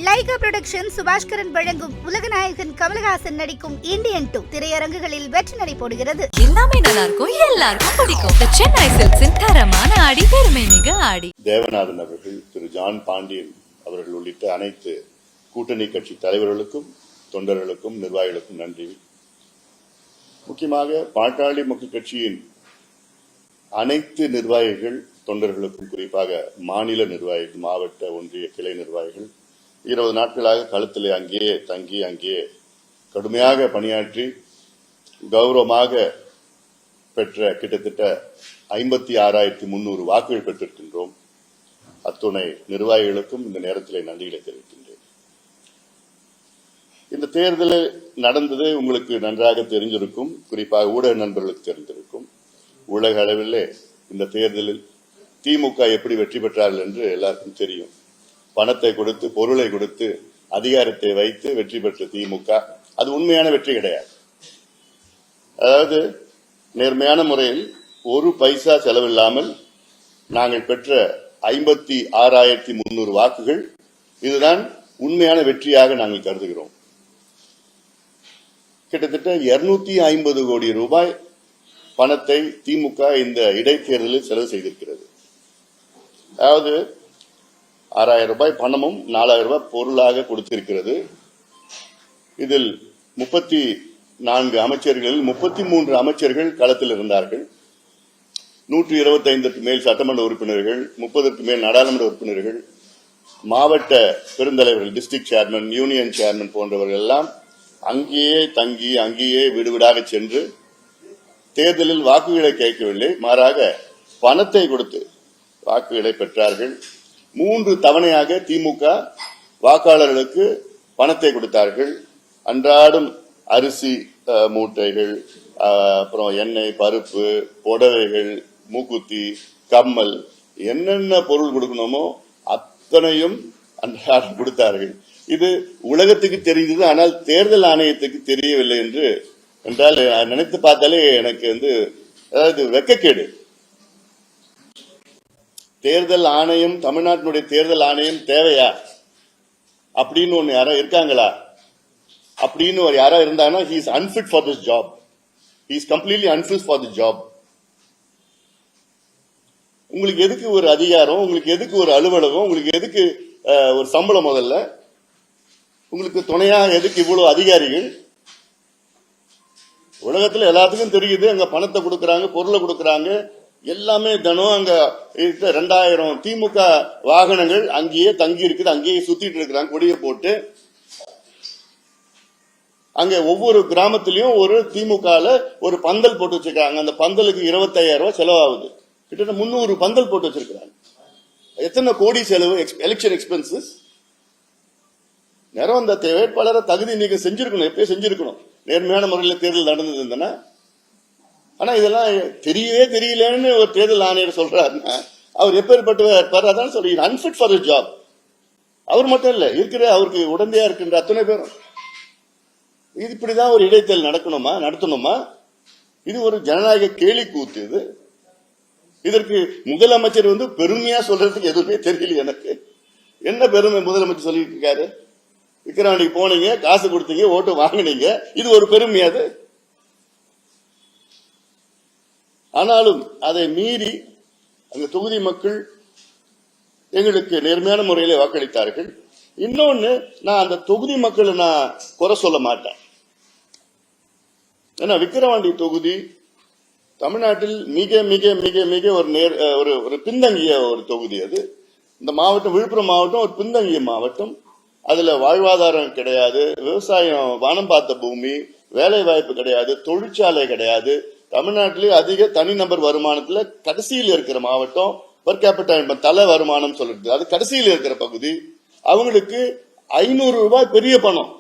Lyca production Subaskaran வழங்கும் உலகநாயகன் கமலஹாசன் நடிக்கும் Indian 2 திரையரங்குகளில் வெற்றி நடை போடுகிறது. எல்லாமே நல்லா இருக்கும், எல்லாருக்கும் பிடிக்கும். சென்னை சில்க்ஸின் தரமான ஆடி, பெருமை மிக ஆடி. தேவநாதன் அவர்கள், திரு ஜான் பாண்டியன் அவர்கள் உள்ளிட்ட அனைத்து கூட்டணி கட்சி தலைவர்களுக்கும் தொண்டர்களுக்கும் நிர்வாகிகளுக்கும் நன்றி. முக்கியமாக பாட்டாளி மக்கள் கட்சியின் அனைத்து நிர்வாகிகள் தொண்டர்களுக்கும், குறிப்பாக மாநில நிர்வாகிகள், மாவட்ட ஒன்றிய கிளை நிர்வாகிகள் 20 நாட்களாக களத்தில் அங்கேயே தங்கி அங்கேயே கடுமையாக பணியாற்றி கௌரவமாக பெற்ற கிட்டத்தட்ட 56,300 வாக்குகள் பெற்றிருக்கின்றோம். அத்துணை நிர்வாகிகளுக்கும் இந்த நேரத்தில் நன்றிகளை தெரிவிக்கின்றேன். இந்த தேர்தல் நடந்தது உங்களுக்கு நன்றாக தெரிஞ்சிருக்கும், குறிப்பாக ஊடக நண்பர்களுக்கு தெரிந்திருக்கும். உலக அளவில் இந்த தேர்தலில் திமுக எப்படி வெற்றி பெற்றார்கள் என்று எல்லாருக்கும் தெரியும். பணத்தை கொடுத்து, பொருளை கொடுத்து, அதிகாரத்தை வைத்து வெற்றி பெற்ற திமுக அது உண்மையான வெற்றி கிடையாது. அதாவது நேர்மையான முறையில் ஒரு பைசா செலவில்லாமல் நாங்கள் பெற்ற 56,300 வாக்குகள் இதுதான் உண்மையான வெற்றியாக நாங்கள் கருதுகிறோம். கிட்டத்தட்ட 250 கோடி ரூபாய் பணத்தை திமுக இந்த இடைத்தேர்தலில் செலவு செய்திருக்கிறது. அதாவது 6,000 ரூபாய் பணமும் 4,000 ரூபாய் பொருளாக கொடுத்திருக்கிறது. இதில் 34 அமைச்சர்களில் 33 அமைச்சர்கள் களத்தில் இருந்தார்கள். 125க்கு மேல் சட்டமன்ற உறுப்பினர்கள், 30க்கு மேல் நாடாளுமன்ற உறுப்பினர்கள், மாவட்ட பெருந்தலைவர்கள், டிஸ்ட்ரிக்ட் சேர்மன், யூனியன் சேர்மன் போன்றவர்கள் எல்லாம் அங்கேயே தங்கி அங்கேயே வீடுவீடாக சென்று தேர்தலில் வாக்குகளை கேட்கவில்லை, மாறாக பணத்தை கொடுத்து வாக்குகளை பெற்றார்கள். 3 தவணையாக திமுக வாக்காளர்களுக்கு பணத்தை கொடுத்தார்கள். அன்றாடம் அரிசி மூட்டைகள், அப்புறம் எண்ணெய், பருப்பு, புடவைகள், மூக்குத்தி, கம்மல், என்னென்ன பொருள் கொடுக்கணுமோ அத்தனையும் அன்றாடம் கொடுத்தார்கள். இது உலகத்துக்கு தெரிந்தது, ஆனால் தேர்தல் ஆணையத்துக்கு தெரியவில்லை என்றால் நினைத்து பார்த்தாலே எனக்கு அதாவது வெக்கக்கேடு. தேர்தல் ஆணையம், தமிழ்நாட்டினுடைய தேர்தல் ஆணையம் தேவையா அப்படின்னு ஒன்னு யாரோ இருக்காங்களா? அப்படின்னு ஒரு யாரோ இருந்தாங்கன்னா he is unfit for this job. He is completely unfit for the job. உங்களுக்கு எதுக்கு ஒரு அதிகாரம்? உங்களுக்கு எதுக்கு ஒரு அலுவலகம்? உங்களுக்கு எதுக்கு ஒரு சம்பளம்? முதல்ல உங்களுக்கு துணையா எதுக்கு இவ்வளவு அதிகாரிகள்? உலகத்துல எல்லாத்துக்கும் தெரியுது, அங்க பணத்தை கொடுக்கறாங்க, பொருளை கொடுக்கறாங்க, எல்லாமே தினம் அங்க 2000 திமுக வாகனங்கள் அங்கேயே தங்கி இருக்குது, அங்கேயே சுத்திட்டு இருக்கிறாங்க கொடியை போட்டு. அங்க ஒவ்வொரு கிராமத்திலையும் ஒரு திமுக ஒரு பந்தல் போட்டு வச்சிருக்காங்க. அந்த பந்தலுக்கு 25,000 ரூபாய் செலவாகுது. கிட்டத்தட்ட 300 பந்தல் போட்டு வச்சிருக்காங்க. எத்தனை கோடி செலவு? Election expenses. நேரம் அந்த வேட்பாளரை தகுதி நீக்கம் செஞ்சிருக்கணும், எப்பயும் செஞ்சிருக்கணும். நேர்மையான முறையில் தேர்தல் நடந்தது இருந்தனா. ஆனா இதெல்லாம் தெரியவே தெரியலன்னு ஒரு தேர்தல் ஆணையர் சொல்றாருன்னா அவர் எப்பேற்பட்டு அதான் சொல்லி அன்பிட் ஃபார் ஜாப். அவர் மட்டும் இல்ல, இருக்கிற அவருக்கு உடந்தையா இருக்கின்ற அத்தனை பேரும். இது இப்படிதான் ஒரு இடைத்தேர்தல் நடத்தணுமா? இது ஒரு ஜனநாயக கேலி கூத்து. இது இதற்கு முதலமைச்சர் பெருமையா சொல்றதுக்கு எதுவுமே தெரியல எனக்கு. என்ன பெருமை முதலமைச்சர் சொல்லிட்டு இருக்காரு? விக்கிரவாண்டிக்கு போனீங்க, காசு கொடுத்தீங்க, ஓட்டு வாங்கினீங்க, இது ஒரு பெருமையாது? ஆனாலும் அதை மீறி அந்த தொகுதி மக்கள் எங்களுக்கு நேர்மையான முறையில் வாக்களித்தார்கள். இன்னொன்னு, நான் அந்த தொகுதி மக்களை நான் குறை சொல்ல மாட்டேன். ஏன்னா விக்கிரவாண்டி தொகுதி தமிழ்நாட்டில் மிக மிக மிக மிக ஒரு பின்தங்கிய ஒரு தொகுதி. அது இந்த மாவட்டம், விழுப்புரம் மாவட்டம் ஒரு பின்தங்கிய மாவட்டம். அதுல வாழ்வாதாரம் கிடையாது, விவசாயம் வானம் பார்த்த பூமி, வேலை வாய்ப்பு கிடையாது, தொழிற்சாலை கிடையாது. தமிழ்நாட்டிலே அதிக தனிநபர் வருமானத்துல கடைசியில் இருக்கிற மாவட்டம். பர் கேபிட்டா தலை வருமானம் சொல்றது அது கடைசியில் இருக்கிற பகுதி. அவங்களுக்கு 500 ரூபாய் பெரிய பணம்.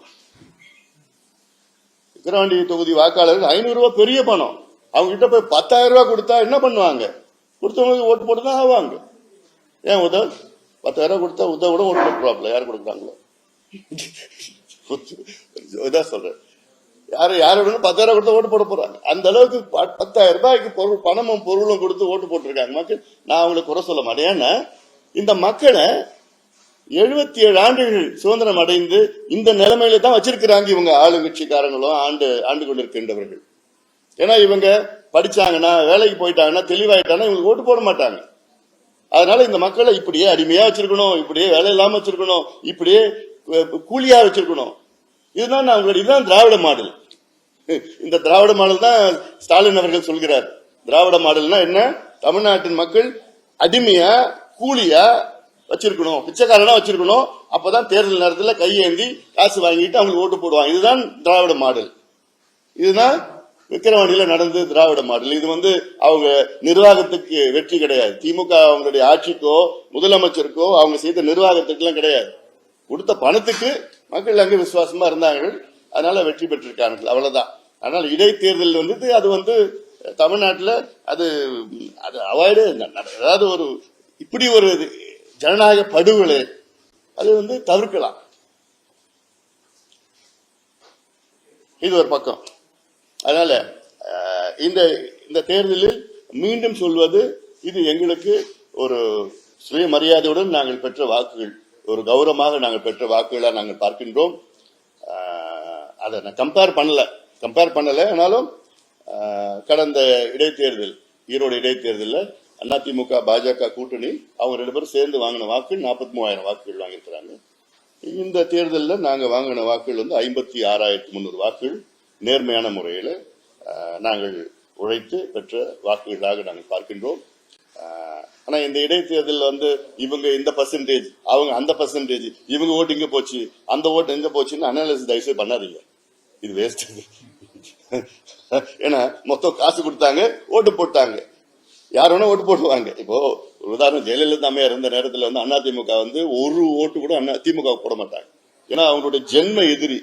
விக்கிரவாண்டி தொகுதி வாக்காளர்கள் 500 ரூபாய் பெரிய பணம். அவங்க கிட்ட போய் 10,000 ரூபாய் கொடுத்தா என்ன பண்ணுவாங்க? கொடுத்தவங்களுக்கு ஓட்டு போட்டுதான் ஆவாங்க. ஏன் 10,000 கொடுத்தா உதவிட ஓட்டு போட்டுருவாங்களா? யாரு கொடுக்குறாங்களோ இதான் சொல்றேன். யாரு 10,000 கொடுத்தா ஓட்டு போட போறாங்க. அந்த அளவுக்கு 10,000 ரூபாய்க்கு பணமும் பொருளும் கொடுத்து ஓட்டு போட்டிருக்காங்க மக்கள். நான் அவங்களை குறை சொல்ல மாட்டேன். ஏன்னா இந்த மக்களை 77 ஆண்டுகள் சுதந்திரம் அடைந்து இந்த நிலைமையில தான் வச்சிருக்கிறாங்க இவங்க ஆளுங்கட்சிக்காரங்களும் ஆண்டு கொண்டிருக்கின்றவர்கள். ஏன்னா இவங்க படிச்சாங்கன்னா வேலைக்கு போயிட்டாங்கன்னா தெளிவாயிட்டாங்கன்னா இவங்களுக்கு ஓட்டு போட மாட்டாங்க. அதனால இந்த மக்களை இப்படியே அடிமையா வச்சிருக்கணும், இப்படியே வேலை இல்லாம வச்சிருக்கணும், இப்படியே கூலியா வச்சிருக்கணும். இதுதான் இதுதான் திராவிட மாடல். இந்த திராவிட மாடல் தான் ஸ்டாலின் அவர்கள் சொல்கிறார். திராவிட மாடல்னா என்ன? தமிழ்நாட்டின் மக்கள் அடிமையா கூலியா வச்சிருக்கணும், பிச்சைக்காரனா வச்சிருக்கணும். அப்பதான் தேர்தல் நேரத்தில் கையேந்தி காசு வாங்கிட்டு அவங்களுக்கு ஓட்டு போடுவாங்க. இதுதான் திராவிட மாடல். இதுதான் விக்கிரவாண்டியில நடந்து திராவிட மாடல். இது அவங்க நிர்வாகத்துக்கு வெற்றி கிடையாது. திமுக அவங்களுடைய ஆட்சிக்கோ முதலமைச்சருக்கோ அவங்க செய்த நிர்வாகத்துக்கு எல்லாம் கிடையாது. கொடுத்த பணத்துக்கு மக்கள் அங்கு விசுவாசமா இருந்தார்கள், அதனால வெற்றி பெற்றிருக்கார்கள், அவ்வளவுதான். அதனால இடைத்தேர்தல் அது தமிழ்நாட்டில் அது அவாய்டு. அதாவது இப்படி ஒரு ஜனநாயக படுகொலை அது தவிர்க்கலாம். இது ஒரு பக்கம். அதனால இந்த தேர்தலில் மீண்டும் சொல்வது, இது எங்களுக்கு ஒரு சுயமரியாதையுடன் நாங்கள் பெற்ற வாக்குகள், ஒரு கௌரவமாக நாங்கள் பெற்ற வாக்குகளா நாங்கள் பார்க்கின்றோம். அதை நான் கம்பேர் பண்ணல. ஆனாலும் கடந்த இடைத்தேர்தல், ஈரோடு இடைத்தேர்தலில் அதிமுக பாஜக கூட்டணி அவங்க 2 பேரும் சேர்ந்து வாங்கின வாக்குகள் 43,000 வாக்குகள் வாங்கியிருக்கிறாங்க. இந்த தேர்தலில் நாங்கள் வாங்கின வாக்குகள் 56,300 வாக்குகள் நேர்மையான முறையில் நாங்கள் உழைத்து பெற்ற வாக்குகளாக நாங்கள் பார்க்கின்றோம். ஆனா இந்த இடைத்தேர்தலில் இவங்க இந்த பர்சன்டேஜ், அவங்க அந்த பர்சன்டேஜ், இவங்க ஓட்டு இங்க போச்சு, அந்த ஓட்டு எங்க போச்சுன்னு அனாலிசிஸ் தயவுசெய்து பண்ணாதீங்க. இது வேஸ்ட். ஏன்னா மொத்தம் காசு கொடுத்தாங்க, ஓட்டு போட்டாங்க, யார் வேணா ஓட்டு போடுவாங்க. இப்போ உதாரணம், ஜெயலலிதா அம்மையார் இருந்த நேரத்தில் அதிமுக ஒரு ஓட்டு கூட திமுக போட மாட்டாங்க. ஏன்னா அவங்களுடைய ஜென்ம எதிரி.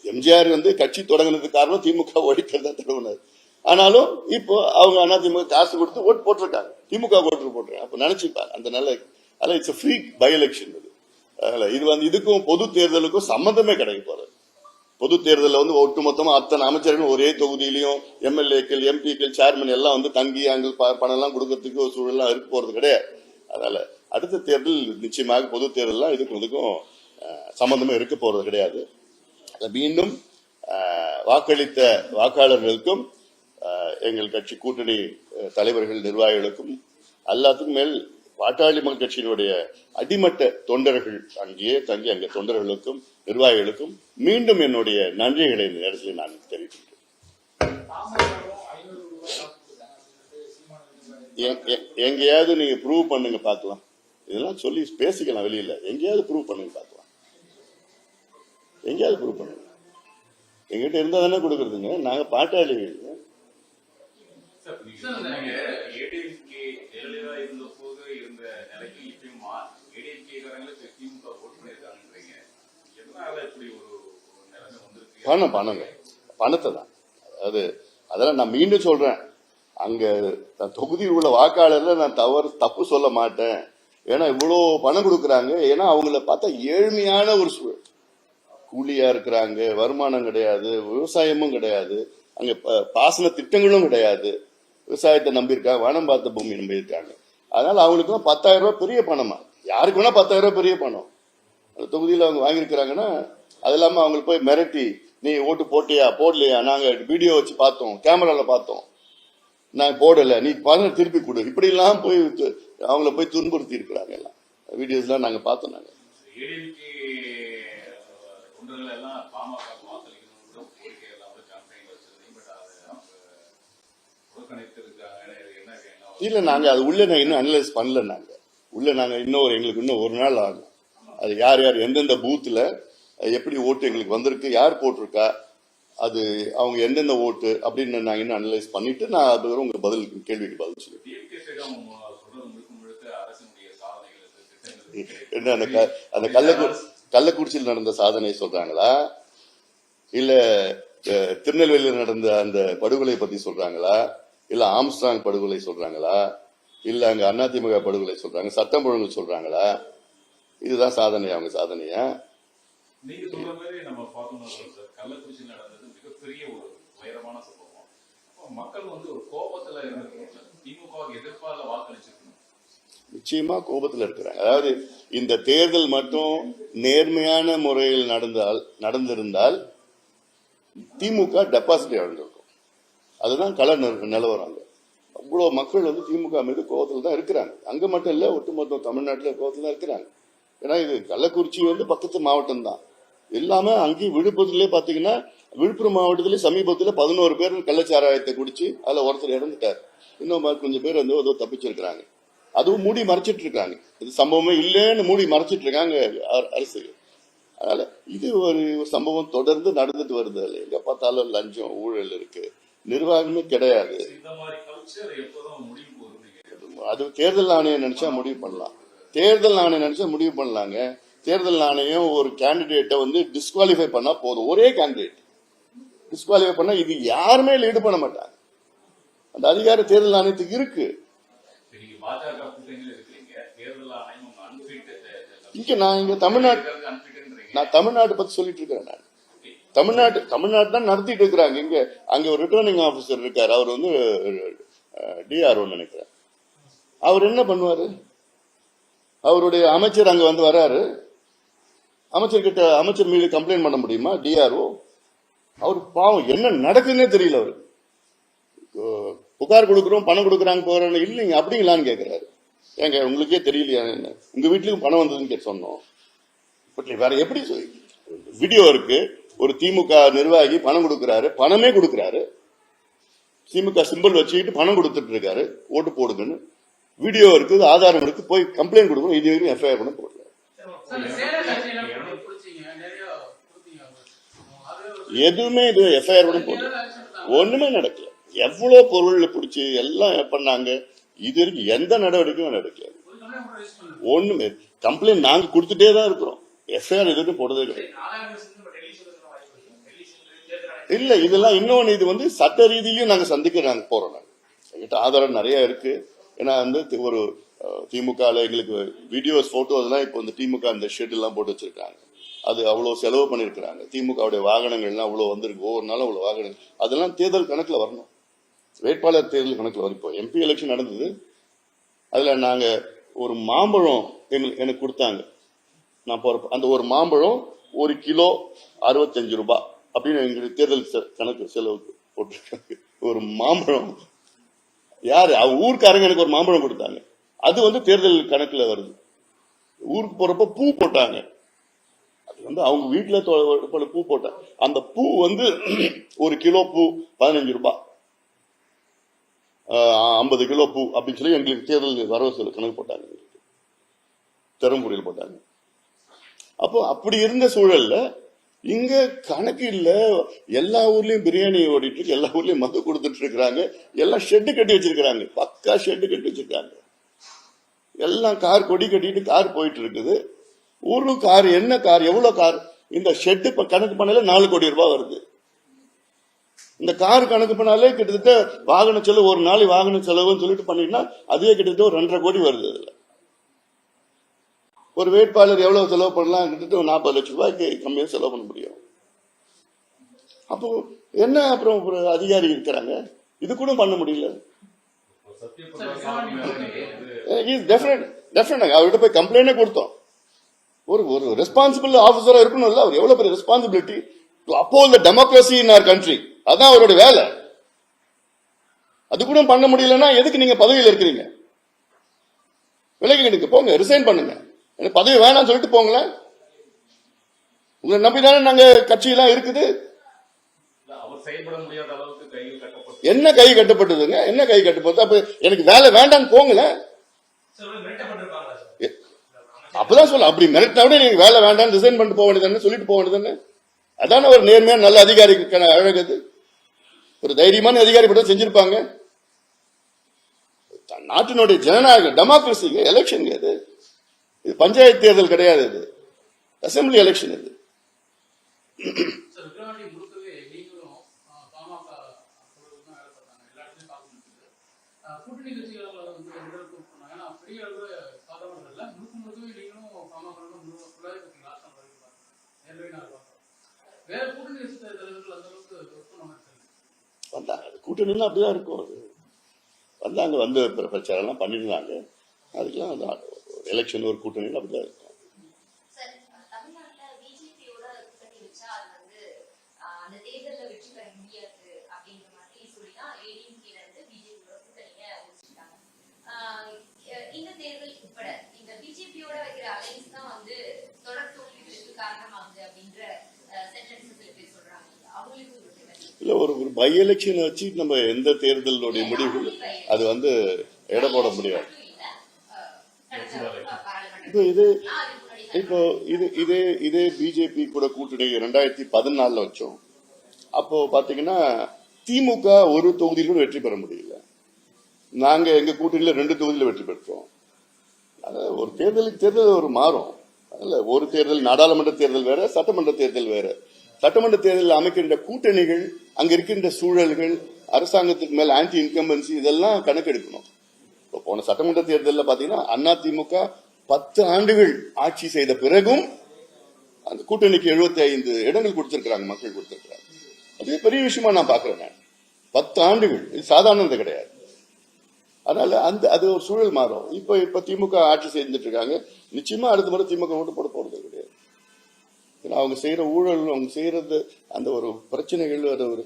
எம்ஜிஆர் கட்சி தொடங்கினதுக்கு காரணம் திமுக ஒழிக்கிறதா தடவினார். ஆனாலும் இப்போ அவங்க அதிமுக காசு கொடுத்து ஓட்டு போட்டிருக்காங்க, திமுக ஓட்டு போட்டிருக்காங்க. அப்ப நினைச்சுப்பாங்க அந்த நல்ல இட்ஸ் ஃப்ரீ பை எலெக்ஷன். இது இதுக்கும் பொது தேர்தலுக்கும் சம்பந்தமே கிடைக்க போறது. பொது தேர்தலில் ஒட்டுமொத்தமா அத்தனை அமைச்சர்கள் ஒரே தொகுதியிலையும் எம்எல்ஏக்கள், எம்பிக்கள், சேர்மன் எல்லாம் தங்கி அங்கே பணம் எல்லாம் கொடுக்கறதுக்கு ஒரு சூழலாம் இருக்க போறது கிடையாது. அதனால அடுத்த தேர்தல் நிச்சயமாக பொது தேர்தல் இதுக்கும் சம்பந்தமே இருக்க போறது கிடையாது. மீண்டும் வாக்களித்த வாக்காளர்களுக்கும் எங்கள் கட்சி கூட்டணி தலைவர்கள், நிர்வாகிகளுக்கும், எல்லாத்துக்கும் மேல் பாட்டாளி மக்கள் கட்சியினுடைய அடிமட்ட தொண்டர்கள் அங்கேயே தங்கி அங்கே தொண்டர்களுக்கும் நிர்வாகிகளுக்கும் மீண்டும் என்னுடைய நன்றிகளை இந்த நேரத்தில் நான் தெரிவிக்கின்றேன். எங்கேயாவது நீங்க ப்ரூவ் பண்ணுங்க பார்க்கலாம். இதெல்லாம் சொல்லி பேசிக்கலாம் வெளியில. எங்கேயாவது ப்ரூவ் பண்ணுங்க பார்க்கலாம். எங்கேயாவது ப்ரூவ் பண்ணுங்க. எங்கிட்ட இருந்தா தானே கொடுக்கறதுங்க. நாங்க பாட்டாளிகள். பணத்தை தான். அதெல்லாம் நான் மீண்டும் சொல்றேன், அங்க தொகுதியில் உள்ள வாக்காளர்ல நான் தப்பு சொல்ல மாட்டேன். ஏன்னா இவ்வளவு பணம் கொடுக்கறாங்க. ஏன்னா அவங்கள பார்த்தா ஏழ்மையான ஒரு சூழல், கூலியா இருக்கிறாங்க, வருமானம் கிடையாது, விவசாயமும் கிடையாது, அங்க பாசன திட்டங்களும் கிடையாது, விவசாயத்தை நம்பியிருக்காங்க, வனம் பார்த்த பூமி நம்பியிருக்காங்க. அதனால அவங்களுக்கு 10,000 ரூபாய் பெரிய பணமா, யாருக்கு வேணா 10,000 ரூபாய் பெரிய பணம் அந்த தொகுதியில் அவங்க வாங்கியிருக்கிறாங்கன்னா, அது இல்லாம அவங்களுக்கு போய் மிரட்டி, நீ ஓட்டு போட்டியா போடலையா, நாங்க வீடியோ வச்சு பார்த்தோம், கேமரால பார்த்தோம், நான் போடல, நீ திருப்பி கொடு, இப்படி எல்லாம் போய் அவங்கள போய் துன்புறுத்தி இருக்கிறாங்க. எல்லாம் வீடியோஸ் எல்லாம் நாங்க பார்த்தோம். நாங்க இல்ல, நாங்க அது உள்ள இன்னும் அனலைஸ் பண்ணல. நாங்க எங்களுக்கு இன்னும் ஒரு நாள் ஆகும். அது யார் யார் எந்தெந்த பூத்துல எப்படி ஓட்டு எங்களுக்கு வந்திருக்கு, யார் போட்டிருக்கா, அது அவங்க எந்தெந்த ஓட்டு அப்படின்னு நாங்க இன்னும் அனலைஸ் பண்ணிட்டு நான் அது உங்க கேள்விக்கு பதில் சொல்லுவேன். என்ன அந்த கள்ளக்குறிச்சியில் நடந்த சாதனை சொல்றாங்களா, இல்ல திருநெல்வேலியில் நடந்த அந்த படுகொலை பத்தி சொல்றாங்களா, இல்ல ஆம்ஸ்ட்ராங் படுகொலை சொல்றாங்களா, இல்ல அங்க அதிமுக படுகொலை சொல்றாங்க, சட்டம் ஒழுங்கு சொல்றாங்களா? இதுதான் சாதனை, அவங்க சாதனையா? நீங்க சொல்ற மாதிரி நம்ம பார்த்தோம்னா கள்ளக்குறிச்சியில் நடந்தது மிகப்பெரிய ஒரு உயரமான சம்பவம். மக்கள் ஒரு கோபத்துல இருந்து திமுக எதிர்ப்பால வாக்களிச்சிருக்கணும். நிச்சயமா கோபத்தில் இருக்கிறாங்க. அதாவது இந்த தேர்தல் மட்டும் நேர்மையான முறையில் நடந்திருந்தால் திமுக டெபாசிட் இழந்திருக்கும். அதுதான் கள நிலவரம். அங்க அவ்வளோ மக்கள் வந்து திமுக மீது கோபத்தில் தான் இருக்கிறாங்க. அங்க மட்டும் இல்ல, ஒட்டுமொத்த தமிழ்நாட்டில் கோபத்தில் தான் இருக்கிறாங்க. ஏன்னா இது கள்ளக்குறிச்சி வந்து பக்கத்து மாவட்டம் தான். எல்லாமே அங்கேயும் விழுப்புரத்திலே பாத்தீங்கன்னா, விழுப்புரம் மாவட்டத்திலே சமீபத்தில் 11 பேர் கள்ளச்சாராயத்தை குடிச்சு அதுல ஒருத்தர் இறந்துட்டார். இன்னும் கொஞ்சம் பேர் வந்து ஏதோ தப்பிச்சிருக்கிறாங்க. அதுவும் மூடி மறைச்சிட்டு இருக்காங்க. இது சம்பவமே இல்லைன்னு மூடி மறைச்சிட்டு இருக்காங்க அரசு. அதனால இது ஒரு சம்பவம் தொடர்ந்து நடந்துட்டு வருது. எங்க பார்த்தாலும் லஞ்சம், ஊழல் இருக்கு, நிர்வாகமே கிடையாது. அது தேர்தல் ஆணையம் நினைச்சா முடிவு பண்ணலாம். தேர்தல் ஆணையம் நினைச்சா முடிவு பண்ணலாங்க. தேர்தல் ஆணையம் ஒரு கேண்டிடேட்டை வந்து டிஸ்குவாலிஃபை பண்ணா போதும். ஒரே கேண்டிடேட் டிஸ்குவாலிஃபை பண்ணா இது யாருமே லீடு பண்ண மாட்டாங்க. அந்த அதிகாரம் தேர்தல் ஆணையத்துக்கு இருக்கு. இங்க நான் தமிழ்நாடு பத்தி சொல்லிட்டு இருக்கிறேன். நான் தமிழ்நாடு தான் நடத்திட்டு இருக்கிறாங்க. இங்க அங்க ஒரு ரிட்டர்னிங் ஆபீசர் இருக்காரு. அவர் வந்து டிஆர்ஓ நினைக்கிறேன். அவர் என்ன பண்ணுவாரு? அவருடைய அமைச்சர் அங்க வந்து வராரு. அமைச்சர் மீது கம்ப்ளைண்ட் பண்ண முடியுமா டிஆர்ஓ? அவர் பாவம் என்ன நடக்குதுன்னே தெரியல. அவரு புகார் கொடுக்குறோம், பணம் கொடுக்குறாங்க, போறாங்க. இல்லைங்க அப்படிங்களான்னு கேட்கிறாரு. ஏங்க உங்களுக்கே தெரியலையா? என்ன உங்க வீட்லயும் பணம் வந்ததுன்னு சொன்னோம். வேற எப்படி வீடியோ இருக்கு. ஒரு திமுக நிர்வாகி பணம் கொடுக்கிறாரு, பணமே கொடுக்கிறாரு, திமுக சிம்பிள் வச்சுக்கிட்டு பணம் கொடுத்துட்டு இருக்காரு, ஓட்டு போடுங்கன்னு வீடியோ இருக்கு, ஆதாரம் இருக்கு. போய் கம்ப்ளைண்ட் கொடுக்கணும். இது வரைக்கும் எஃப்ஐஆர் பண்ண போடல. எதுவுமே இது எஃப்ஐஆர் பண்ண போடல. ஒண்ணுமே நடக்கல. எவ்வளவு பொருள் பிடிச்சி எல்லாம் பண்ணாங்க. இது வரைக்கும் எந்த நடவடிக்கையும் நடக்கல. ஒண்ணுமே கம்ப்ளைண்ட் நாங்க கொடுத்துட்டே தான் இருக்கிறோம். எஃப்ஐஆர் எதுவும் போடுறதே கிடையாது. இல்ல இதெல்லாம் இன்னொன்னு, இது வந்து சட்ட ரீதியிலையும் நாங்க சந்திக்க போறோம். எங்கிட்ட ஆதாரம் நிறைய இருக்கு. ஏன்னா வந்து ஒரு திமுக எங்களுக்கு வீடியோஸ், போட்டோஸ் எல்லாம் இப்போ இந்த திமுக அந்த ஷெட் எல்லாம் போட்டு வச்சிருக்காங்க. அது அவ்வளவு செலவு பண்ணிருக்கிறாங்க. திமுகவுடைய வாகனங்கள் எல்லாம் அவ்வளவு வந்திருக்கு. ஒவ்வொரு நாளும் அவ்வளவு வாகனங்கள். அதெல்லாம் தேர்தல் கணக்குல வரணும். வேட்பாளர் தேர்தல் கணக்குல வரும். இப்போ எம்பி எலெக்ஷன் நடந்தது. அதுல நாங்க ஒரு மாம்பழம் எனக்கு கொடுத்தாங்க. நான் போறப்ப அந்த ஒரு மாம்பழம் 1 கிலோ 65 ரூபாய் அப்படின்னு எங்களுக்கு தேர்தல் கணக்கு செலவுக்கு போட்டிருக்காங்க. ஒரு மாம்பழம் யாரு ஊருக்காரங்க எனக்கு ஒரு மாம்பழம் கொடுத்தாங்க. அது வந்து தேர்தல் கணக்குல வருது. ஊருக்கு போறப்ப பூ போட்டாங்க. அது வந்து அவங்க வீட்டுல பூ போட்டாங்க. அந்த பூ வந்து 1 கிலோ பூ 15 ரூபாய், 50 கிலோ பூ அப்படின்னு சொல்லி எங்களுக்கு தேர்தல் வரவு செலவு கணக்கு போட்டாங்க. தருமபுரியில் போட்டாங்க. அப்போ அப்படி இருந்த சூழல்ல இங்க கணக்கு இல்ல. எல்லா ஊர்லயும் பிரியாணி ஓடிட்டு இருக்கு, எல்லா ஊர்லயும் மது கொடுத்துட்டு இருக்காங்க, எல்லாம் ஷெட்டு கட்டி வச்சிருக்காங்க, பக்கா ஷெட்டு கட்டி வச்சிருக்காங்க. எல்லாம் கார் கொடி கட்டிட்டு கார் போயிட்டு இருக்குது. ஊர்லும் கார், என்ன கார், எவ்வளவு கார், இந்த ஷெட்டு கணக்கு பண்ணல 4 கோடி ரூபாய் வருது. இந்த கார் கணக்கு பண்ணாலே கிட்டத்தட்ட வாகன செலவு, ஒரு நாள் வாகன செலவுன்னு சொல்லிட்டு பண்ணிட்டா அதுவே கிட்டத்தட்ட ஒரு 2.5 கோடி வருது. அதுல ஒரு வேட்பாளர் எவ்வளவு செலவு பண்ணலாம்? கிட்டத்தட்ட 40 லட்சம் ரூபாய்க்கு கம்மியா செலவு பண்ண முடியும். அப்போ என்ன அப்புறம் ஒரு அதிகாரி இருக்கிறாங்க, இது கூட பண்ண முடியல. அவர்கிட்ட போய் கம்ப்ளைண்டே கொடுத்தோம். ஒரு ரெஸ்பான்சிபிள் ஆபீசரா இருக்கணும்ல. அவர் எவ்வளவு பெரிய responsibility to uphold the democracy in our country. அதான் அவரோட வேலை. அது கூட பண்ண முடியலன்னா எதுக்கு நீங்க பதவியில் இருக்கிறீங்க? விலகி எடுக்க போங்க, ரிசைன் பண்ணுங்க. எனக்கு பதவி வேணாம்னு சொல்லிட்டு போங்களேன். உங்களை நம்பிதானே நாங்க கட்சியெல்லாம் இருக்குது. என்ன கை கட்டப்பட்டதுங்க? என்ன கை கட்டப்பட்டது? அப்ப எனக்கு வேலை வேண்டான்னு போங்களேன். அப்பதான் சொல்ல, அப்படி மிரட்டினா விட நீங்க வேலை வேண்டாம் ரிசைன் பண்ணிட்டு போக வேண்டியதானே, சொல்லிட்டு போக வேண்டியதானே. அதான ஒரு நேர்மையான நல்ல அதிகாரிக்கு அழகது. ஒரு தைரியமான அதிகாரி பற்றி செஞ்சிருப்பாங்க. நாட்டினுடைய ஜனநாயக டெமோக்ரஸி எலெக்ஷன். இது பஞ்சாயத்து தேர்தல் கிடையாது, இது அசம்பிளி எலெக்ஷன். இது கூட்டணி அப்படிதான் இருக்கும். அது வந்தாங்க, வந்து பிரச்சாரம் எல்லாம் பண்ணிருந்தாங்க. அதுக்கெல்லாம் எலெக்ஷன் ஒரு கூட்டணி அப்படிதான் இருக்கும். சார், தமிழ்நாட்டுல பிஜேபியோட கூட்டணி வச்சா அது வந்து அந்த தேர்தல்ல வெற்றி பெற முடியாது அப்படின்ற மாதிரி சொல்லிதான் ஏடிஎம்கேல இருந்து பிஜேபியோட கூட்டணியை முடிச்சுட்டாங்க. இந்த தேர்தல் உட்பட இந்த பிஜேபியோட வைக்கிற அலைன்ஸ் தான் வந்து தொடர் தோல்விகளுக்கு காரணமாகுது அப்படின்ற சென்டென்ஸ் சில பேர் சொல்றாங்க. அவங்களுக்கு இல்ல ஒரு பை எலெக்ஷனை வச்சு நம்ம எந்த தேர்தலுடைய முடிவுகள் அது வந்து எடை போட முடியாது. இப்போ இதே பிஜேபி கூட கூட்டணி 2014 வச்சோம். அப்போ பாத்தீங்கன்னா திமுக ஒரு தொகுதியில கூட வெற்றி பெற முடியல. நாங்க எங்க கூட்டணியில 2 தொகுதியில வெற்றி பெற்றோம். ஒரு தேர்தல் ஒரு மாறும். ஒரு தேர்தல் நாடாளுமன்ற தேர்தல் வேற, சட்டமன்ற தேர்தல் வேற. சட்டமன்ற தேர்தலில் அமைக்கின்ற கூட்டணிகள், அங்க இருக்கின்ற சூழல்கள், அரசாங்கத்துக்கு மேல ஆன்டி இன்கம்பன்சி, இதெல்லாம் கணக்கெடுக்கணும். போன சட்டமன்ற தேர்தலில் பாத்தீங்கன்னா அதிமுக 10 ஆண்டுகள் ஆட்சி செய்த பிறகும் அந்த கூட்டணிக்கு 75 இடங்கள் கொடுத்திருக்கிறாங்க, மக்கள் கொடுத்திருக்கிறாங்க. அதுவே பெரிய விஷயமா நான் பாக்குறேன். நான் 10 ஆண்டுகள் இது சாதாரணது கிடையாது. அதனால அது ஒரு சூழல் மாறும். இப்ப திமுக ஆட்சி செஞ்சுட்டு இருக்காங்க. நிச்சயமா அடுத்த முறை திமுக ஓட்டு போட போறது கிடையாது. அவங்க செய்யற ஊழல், அவங்க செய்யறது அந்த ஒரு பிரச்சனைகள், அது ஒரு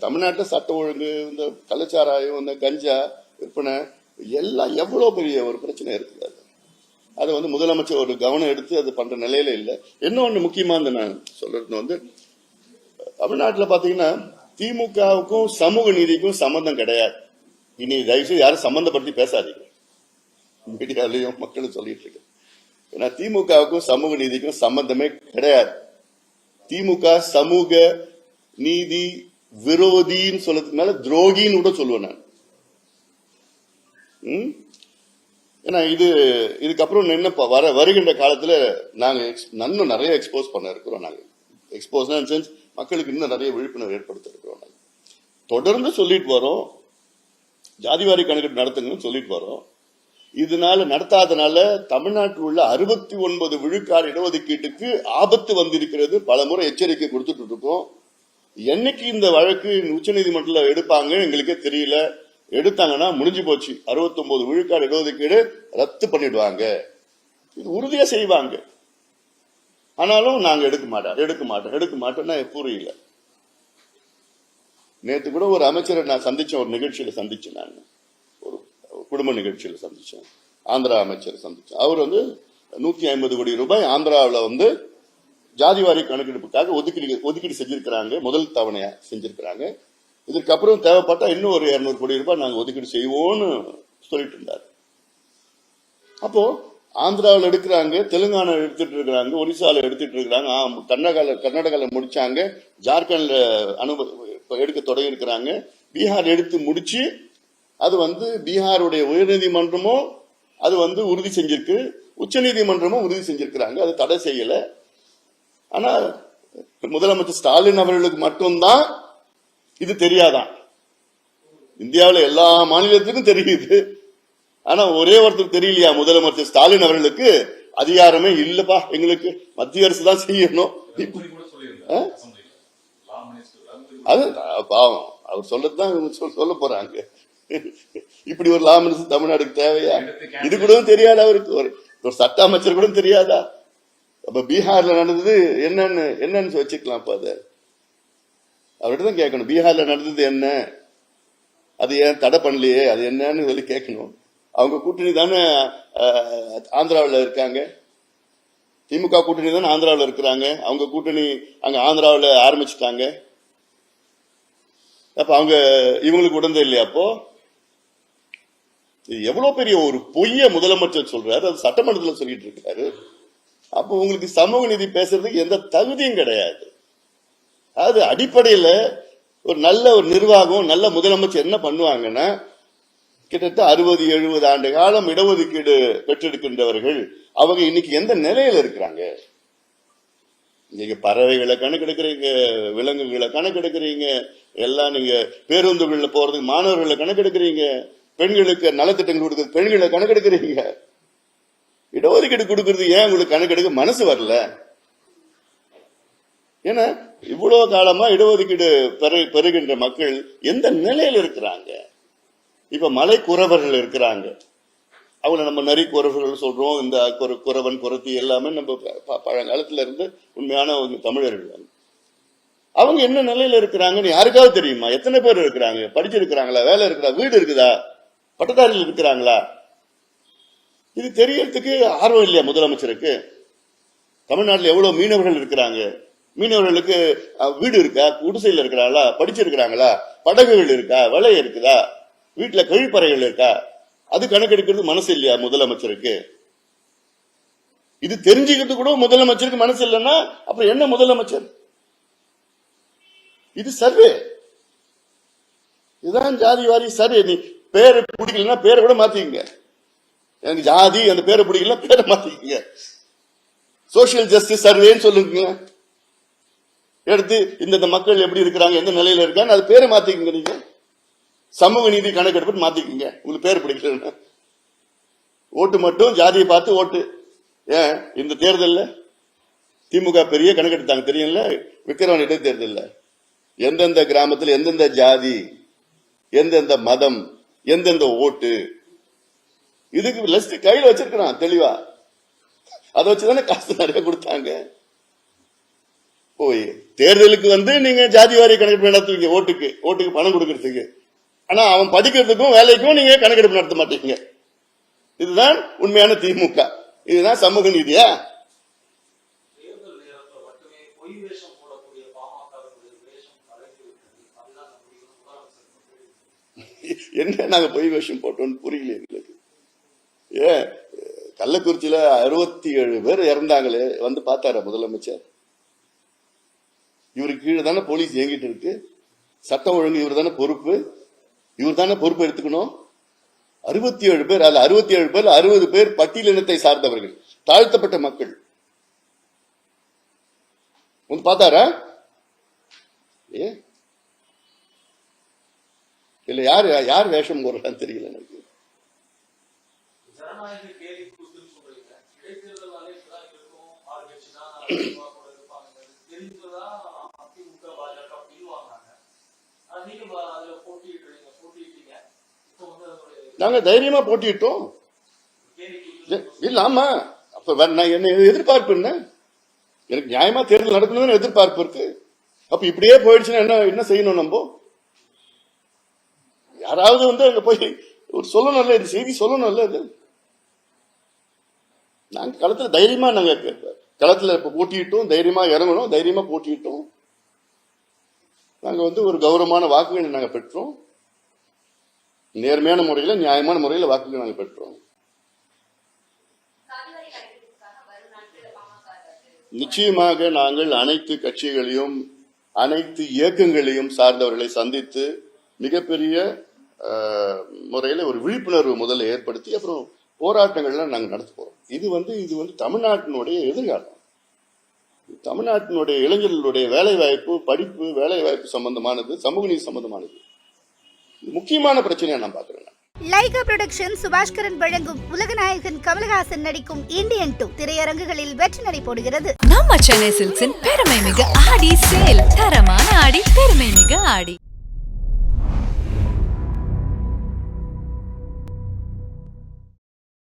தமிழ்நாட்டில் சட்ட ஒழுங்கு, இந்த கள்ளச்சாராயம், இந்த கஞ்சா விற்பனை எல்லாம் எவ்வளவு பெரிய ஒரு பிரச்சனை இருக்குது. அதை வந்து முதலமைச்சர் ஒரு கவனம் எடுத்து அது பண்ற நிலையில இல்லை. இன்னொன்னு முக்கியமா நான் சொல்றது வந்து தமிழ்நாட்டில் பாத்தீங்கன்னா திமுகவுக்கும் சமூக நீதிக்கும் சம்பந்தம் கிடையாது. இனி தயவுசெய்து யாரும் சம்பந்தப்படுத்தி பேசாதீங்க, மீடியாலையும் மக்களும் சொல்லிட்டு இருக்கு. ஏன்னா திமுகவுக்கும் சமூக நீதிக்கும் சம்பந்தமே கிடையாது. திமுக சமூக நீதி விரோதின்னு சொல்றதுக்கு மேல துரோகின்னு கூட சொல்லுவேன் நான். ஏன்னா இதுக்கப்புறம் என்ன வருகின்ற காலத்துல நாங்க இன்னும் நிறைய எக்ஸ்போஸ் பண்ண இருக்கிறோம். நாங்க எக்ஸ்போஸ் சென்ஸ் மக்களுக்கு இன்னும் நிறைய விழிப்புணர்வு ஏற்படுத்த இருக்கிறோம். நாங்க தொடர்ந்து சொல்லிட்டு வரோம், ஜாதிவாரி கணக்கெடுப்பு நடத்துங்கன்னு சொல்லிட்டு வரோம். இதனால நடத்தாதனால தமிழ்நாட்டில் உள்ள 69 விழுக்காடு இடஒதுக்கீட்டுக்கு ஆபத்து வந்திருக்கிறது. பல முறை எச்சரிக்கை கொடுத்துட்டு இருக்கோம். என்னைக்கு இந்த வழக்கு உச்சநீதிமன்றத்தில் எடுப்பாங்க எங்களுக்கே தெரியல. எடுத்தாங்கன்னா முடிஞ்சு போச்சு. 69 விழுக்காடு இடஒதுக்கீடு ரத்து பண்ணிடுவாங்க, இது உறுதியா செய்வாங்க. ஆனாலும் நாங்க எடுக்க மாட்டோம்னா புரியல. நேற்று கூட ஒரு அமைச்சரை நான் சந்திச்சேன், ஒரு நிகழ்ச்சியில சந்திச்சேன். நான் ஒரு குடும்ப நிகழ்ச்சியில சந்திச்சேன், ஆந்திரா அமைச்சரை சந்திச்சேன். அவர் வந்து 150 கோடி ரூபாய் ஆந்திராவில் வந்து ஜாதிவாரி கணக்கெடுப்புக்காக ஒதுக்கீடு செஞ்சிருக்கிறாங்க. முதல் தவணையா செஞ்சிருக்கிறாங்க. இதுக்கப்புறம் தேவைப்பட்டா இன்னும் ஒரு 200 கோடி ரூபாய் நாங்க ஒதுக்கீடு செய்வோம்னு சொல்லிட்டு இருந்தார். அப்போ ஆந்திராவில் எடுக்கிறாங்க, தெலுங்கானா எடுத்துட்டு இருக்கிறாங்க, ஒரிசால எடுத்துட்டு இருக்கிறாங்க, கர்நாடகால முடிச்சாங்க, ஜார்க்கண்ட்ல எடுக்க தொடங்கி இருக்கிறாங்க, பீகார் எடுத்து முடிச்சு அது வந்து பீகாருடைய உயர்நீதிமன்றமும் அது வந்து உறுதி செஞ்சிருக்கு, உச்ச நீதிமன்றமும் உறுதி செஞ்சிருக்கிறாங்க, அது தடை செய்யல. ஆனா முதலமைச்சர் ஸ்டாலின் அவர்களுக்கு மட்டும்தான் இது தெரியாதான். இந்தியாவில் எல்லா மாநிலத்துக்கும் தெரியுது. ஆனா ஒரே ஒருத்தருக்கு தெரியலையா, முதலமைச்சர் ஸ்டாலின் அவர்களுக்கு அதிகாரமே இல்லப்பா, எங்களுக்கு மத்திய அரசு தான் செய்யணும். அது பாவம், அவர் சொல்லத்தான் சொல்ல போறாங்க. இப்படி ஒரு லா மினிஸ்டர் தமிழ்நாடுக்கு தேவையா? இது கூட தெரியாது அவருக்கு. ஒரு சட்ட அமைச்சர் கூட தெரியாதா? அப்ப பீகார்ல நடந்தது என்னன்னு வச்சுக்கலாம். அப்ப அது அவர்கிட்ட தான் கேட்கணும். பீகார்ல நடந்தது என்ன, அது ஏன் தடை பண்ணலையே, அது என்னன்னு சொல்லி கேட்கணும். அவங்க கூட்டணி தானே ஆந்திராவில் இருக்காங்க, திமுக கூட்டணி தானே ஆந்திராவில் இருக்கிறாங்க. அவங்க கூட்டணி அங்க ஆந்திராவில் ஆரம்பிச்சுட்டாங்க. அப்ப அவங்க இவங்களுக்கு உடந்தே இல்லையா? அப்போ இது எவ்வளவு பெரிய ஒரு பொய்ய முதலமைச்சர் சொல்றாரு, அது சட்டமன்றத்தில் சொல்லிட்டு இருக்காரு. அப்போ உங்களுக்கு சமூக நீதி பேசுறதுக்கு எந்த தகுதியும் கிடையாது. அது அடிப்படையில ஒரு நல்ல ஒரு நிர்வாகம், நல்ல முதலமைச்சர் என்ன பண்ணுவாங்கன்னா, கிட்டத்தட்ட 60-70 ஆண்டு காலம் இடஒதுக்கீடு பெற்றெடுக்கின்றவர்கள் அவங்க இன்னைக்கு எந்த நிலையில இருக்கிறாங்க? நீங்க பறவைகளை கணக்கெடுக்கிறீங்க, விலங்குகளை கணக்கெடுக்கிறீங்க, எல்லாம் நீங்க பேருந்துகள்ல போறதுக்கு மாணவர்களை கணக்கெடுக்கிறீங்க, பெண்களுக்கு நலத்திட்டங்கள் கொடுக்கறது பெண்களை கணக்கெடுக்கிறீங்க. இடஒதுக்கீடு கொடுக்கறது ஏன் உங்களுக்கு கணக்கெடுக்க மனசு வரல? ஏன்னா இவ்வளவு காலமா இடஒதுக்கீடு பெறுகின்ற மக்கள் எந்த நிலையில இருக்கிறாங்க? இப்ப மலை குறவர்கள் இருக்கிறாங்க, அவங்கள நம்ம நரி குறவர்கள் சொல்றோம், இந்த குறவன் குறத்தி எல்லாமே நம்ம பழங்காலத்துல இருந்து உண்மையான தமிழர்கள். அவங்க என்ன நிலையில இருக்கிறாங்கன்னு யாருக்காவது தெரியுமா? எத்தனை பேர் இருக்கிறாங்க? படிச்சிருக்கிறாங்களா? வேலை இருக்குதா? வீடு இருக்குதா? பட்டதாரிகள் இருக்கிறாங்களா? இது தெரியறதுக்கு ஆர்வம் இல்லையா முதலமைச்சருக்கு? தமிழ்நாட்டில் எவ்வளவு மீனவர்கள் இருக்கிறாங்க? மீனவர்களுக்கு வீடு இருக்கா? குடிசையில் இருக்கிறாங்களா? படிச்சிருக்கிறாங்களா? படகுகள் இருக்கா? வலை இருக்குதா? வீட்டுல கழிப்பறைகள் இருக்கா? அது கணக்கெடுக்கிறது மனசு இல்லையா முதலமைச்சருக்கு? இது தெரிஞ்சுக்கிறது கூட முதலமைச்சருக்கு மனசு இல்லைன்னா அப்புறம் என்ன முதலமைச்சர்? இது சர்வே, இதுதான் ஜாதி வாரி சர்வே. நீ பேரை பிடிக்கலன்னா பேரை கூட மாத்திக்கங்க. எனக்கு ஜாதி அந்த பேரை பிடிக்கல, பேரை மாத்திக்கங்க. சோசியல் ஜஸ்டிஸ் சர்வேன்னு சொல்லுங்க. எடுத்து இந்த மக்கள் எப்படி இருக்கிறாங்க, எந்த நிலையில இருக்காங்க, அது பேரை மாத்திக்கங்க. நீங்க சமூக நீதி கணக்கெடுப்பு மாத்திக்கங்க. உங்களுக்கு பேர் பிடிக்கல, ஓட்டு மட்டும் ஜாதியை பார்த்து ஓட்டு. ஏன் இந்த தேர்தலில் திமுக பெரிய கணக்கெடுத்தாங்க தெரியும்ல, விக்கிரவாணி இடைத்தேர்தல் எந்தெந்த கிராமத்தில் எந்தெந்த ஜாதி, எந்தெந்த மதம், எந்தெந்த ஓட்டு, இதுக்கு லிஸ்ட் கையில வச்சிருக்கிறான் தெளிவா. அதை வச்சுதானே காசு நிறைய கொடுத்தாங்க. போய் தேர்தலுக்கு நீங்க ஜாதி வாரி கணக்கெடுப்பு நடத்துவீங்க, ஓட்டுக்கு பணம் கொடுக்கறதுக்கு. ஆனா அவன் படிக்கிறதுக்கும் வேலைக்கும் நீங்க கணக்கெடுப்பு நடத்த மாட்டீங்க. இதுதான் உண்மையான திமுக. இதுதான் சமூக நீதியா? என்ன நாங்க பொய் வேஷம் போட்டோம்னு புரியல எங்களுக்கு. ஏன் கள்ளக்குறிச்சியில 67 பேர் இறந்தாங்களே, பார்த்தார முதலமைச்சர்? இவருக்கு கீழே தானே போலீஸ் இயங்கிட்டு இருக்கு. சட்டம் ஒழுங்கு இவர் தானே பொறுப்பு. இவர் தானே பொறுப்பு எடுத்துக்கணும். 67 பேர், அதுல 67 பேர் 60 பேர் பட்டியலினத்தை சார்ந்தவர்கள், தாழ்த்தப்பட்ட மக்கள். பார்த்தாரா? இல்ல யார் வேஷம் போடுறான்னு தெரியல எனக்கு. நாங்க தைரியமா போட்டிட்டோம். இல்ல ஆமா, அப்ப என்ன எதிர்பார்ப்பு என்ன? எனக்கு நியாயமா தேர்தல் நடக்கணும்னு எதிர்பார்ப்பு இருக்கு. அப்ப இப்படியே போயிடுச்சுன்னா என்ன செய்யணும்? நம்ம யாராவது அங்க போய் ஒரு சொல்லணும்ல, இது செய்தி சொல்லணும்ல. இது நாங்க களத்துல தைரியமா களத்துல போட்டிட்டோம், தைரியமா இறங்கணும், தைரியமா போட்டிட்டோம். நாங்க ஒரு கௌரவமான வாக்குகளை நாங்க பெற்றோம். நேர்மையான முறையில, நியாயமான முறையில வாக்குகள் நாங்க பெற்றோம். நிச்சயமாக நாங்கள் அனைத்து கட்சிகளையும் அனைத்து இயக்கங்களையும் சார்ந்தவர்களை சந்தித்து மிகப்பெரிய முறையில ஒரு விழிப்புணர்வு முதல்ல ஏற்படுத்தி அப்புறம் போராட்டங்கள்லாம் நாங்கள் நடத்த போறோம். இது தமிழ்நாட்டினுடைய எதிர்காலம். தமிழ்நாட்டினுடைய இளைஞர்களுடைய வேலை வாய்ப்பு, படிப்பு, வேலை வாய்ப்பு சம்பந்தமானது, சமூக நீதி சம்பந்தமானது முக்கியமான பிரச்சனையா நான் பாக்குறேன். லைகா புரொடக்ஷன் சுபாஷ்கரன் வழங்கும் உலகநாயகன் கமலஹாசன் நடிக்கும் இந்தியன் 2 திரையரங்குகளில் வெற்றி நடை போடுகிறது. நம்ம சென்னை சில்க்ஸின் பெருமை மிக ஆடி சேல், தரமான ஆடி, பெருமை மிக ஆடி.